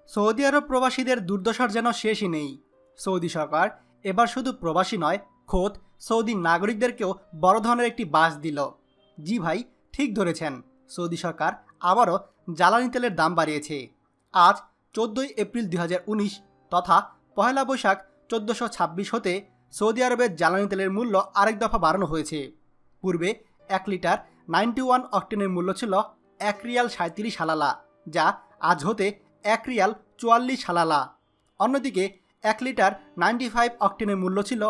Saudi আরব প্রবাসীদের দুর্দশার যেন শেষই নেই। সৌদি সরকার এবার শুধু প্রবাসী নয়, খোদ সৌদি নাগরিকদেরকেও বড় ধরনের একটি বাস দিল। জি ভাই, ঠিক ধরেছেন, সৌদি সরকার আবারও জ্বালানি তেলের দাম বাড়িয়েছে। আজ 14ই এপ্রিল 2019 তথা পহেলা বৈশাখ 1426 হতে সৌদি আরবের জ্বালানি তেলের মূল্য আরেক দফা বাড়ানো হয়েছে। পূর্বে 1 লিটার 91 অক্টেনের মূল্য ছিল 1 রিয়াল 37 হালালা, যা আজ হতে 1 রিয়াল 44 হালালা। অন্যদিকে 1 লিটার 95 অক্টেনের মূল্য ছিল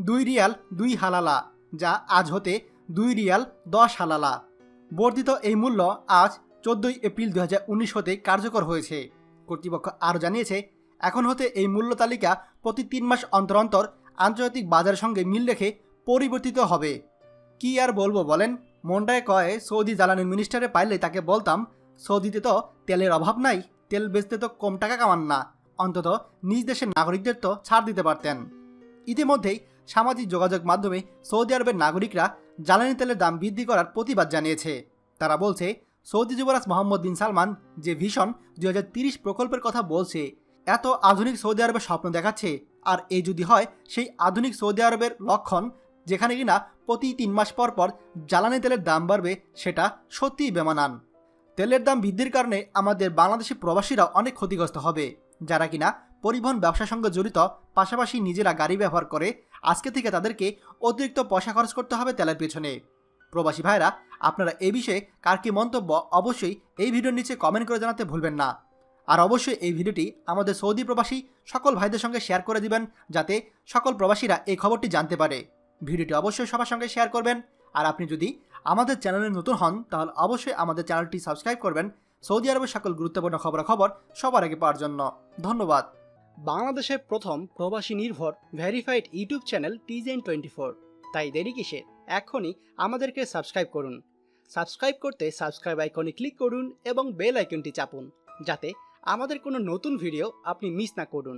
2 রিয়াল 2 হালালা, যা আজ হতে 2 রিয়াল 10 হালালা। বর্ধিত এই মূল্য আজ 14ই এপ্রিল 2019 হতে কার্যকর হয়েছে। কর্তৃপক্ষ আরও জানিয়েছে, এখন হতে এই মূল্য তালিকা প্রতি 3 মাস অন্তর অন্তর আন্তর্জাতিক বাজারের সঙ্গে মিল রেখে পরিবর্তিত হবে। কি আর বলবো বলেন, মনটায় কয়ে সৌদি জ্বালানি মিনিস্টারে পাইলে তাকে বলতাম, সৌদিতে তো তেলের অভাব নাই, তেল বেচতে তো কম টাকা কামান না, অন্তত নিজ দেশের নাগরিকদের তো ছাড় দিতে পারতেন। ইতিমধ্যেই সামাজিক যোগাযোগ মাধ্যমে সৌদি আরবের নাগরিকরা জ্বালানি তেলের দাম বৃদ্ধি করার প্রতিবাদ জানিয়েছে। তারা বলছে, সৌদি যুবরাজ মোহাম্মদ বিন সালমান যে ভিশন 2030 প্রকল্পের কথা বলছে, এত আধুনিক সৌদি আরবের স্বপ্ন দেখাচ্ছে, আর এই যদি হয় সেই আধুনিক সৌদি আরবের লক্ষণ, যেখানে কিনা প্রতি 3 মাস পর পর জ্বালানি তেলের দাম বাড়বে, সেটা সত্যিই বেমানান। তেলের দাম বৃদ্ধির কারণে আমাদের বাংলাদেশি প্রবাসীরা অনেক ক্ষতিগ্রস্ত হবে, যারা কিনা পরিবহন ব্যবসার সঙ্গে জড়িত, পাশাপাশি নিজেরা গাড়ি ব্যবহার করে। আজকে থেকে তাদেরকে অতিরিক্ত পয়সা খরচ করতে হবে তেলের পেছনে। প্রবাসী ভাইরা, আপনারা এই বিষয়ে কার কি মন্তব্য অবশ্যই এই ভিডিওর নিচে কমেন্ট করে জানাতে ভুলবেন না। আর অবশ্যই এই ভিডিওটি আমাদের সৌদি প্রবাসী সকল ভাইদের সঙ্গে শেয়ার করে দিবেন, যাতে সকল প্রবাসীরা এই খবরটি জানতে পারে। ভিডিওটি অবশ্যই সবার সঙ্গে শেয়ার করবেন। আর আপনি যদি আমাদের চ্যানেলে নতুন হন, তাহলে অবশ্যই আমাদের চ্যানেলটি সাবস্ক্রাইব করবেন সৌদি আরবের সকল গুরুত্বপূর্ণ খবরাখবর সবার আগে পাওয়ার জন্য। ধন্যবাদ। বাংলাদেশের প্রথম প্রবাসী নির্ভর ভেরিফাইড ইউটিউব চ্যানেল TJN24। তাই দেরি কিসের, এখনই আমাদেরকে সাবস্ক্রাইব করুন। সাবস্ক্রাইব করতে সাবস্ক্রাইব আইকনে ক্লিক করুন এবং বেল আইকনটি চাপুন, যাতে আমাদের কোনো নতুন ভিডিও আপনি মিস না করুন।